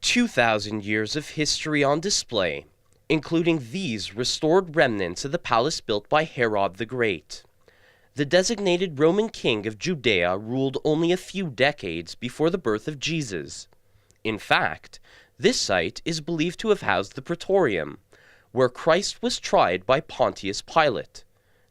2,000 years of history on display, including these restored remnants of the palace built by Herod the Great. The designated Roman king of Judea ruled only a few decades before the birth of Jesus. In fact, this site is believed to have housed the Praetorium, where Christ was tried by Pontius Pilate.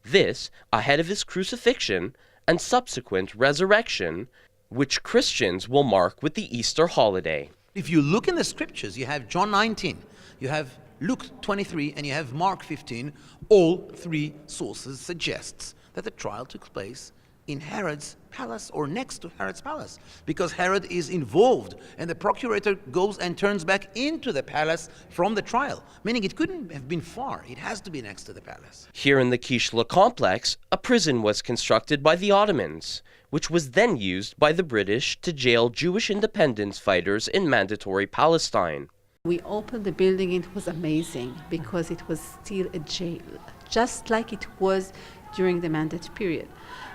This ahead of his crucifixion and subsequent resurrection, which Christians will mark with the Easter holiday. If you look in the scriptures, you have John 19, you have Luke 23, and you have Mark 15. All three sources suggests that the trial took place in Herod's palace or next to Herod's palace, because Herod is involved and the procurator goes and turns back into the palace from the trial, meaning it couldn't have been far. It has to be next to the palace. Here in the Kishla complex, a prison was constructed by the Ottomans, which was then used by the British to jail Jewish independence fighters in Mandatory Palestine. We opened the building, it was amazing because it was still a jail, just like it was during the mandate period.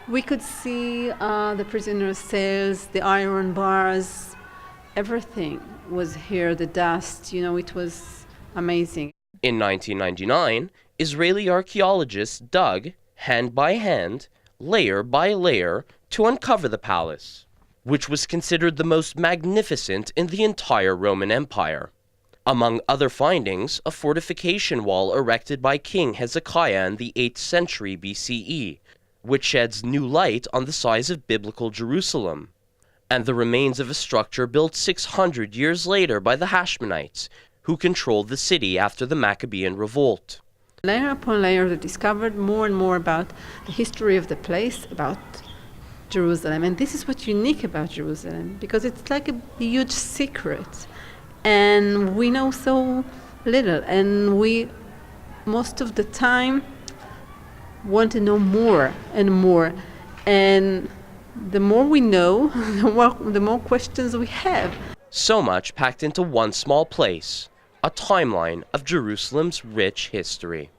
We could see the prisoners' cells, the iron bars, everything was here, the dust, it was amazing. In 1999, Israeli archaeologists dug, hand by hand, layer by layer, to uncover the palace, which was considered the most magnificent in the entire Roman Empire. Among other findings, a fortification wall erected by King Hezekiah in the 8th century BCE, which sheds new light on the size of biblical Jerusalem, and the remains of a structure built 600 years later by the Hashmonites, who controlled the city after the Maccabean revolt. Layer upon layer, they discovered more and more about the history of the place, about Jerusalem. And this is what's unique about Jerusalem, because it's like a huge secret. And we know so little, and we, most of the time, want to know more and more. And the more we know, the more questions we have. So much packed into one small place, a timeline of Jerusalem's rich history.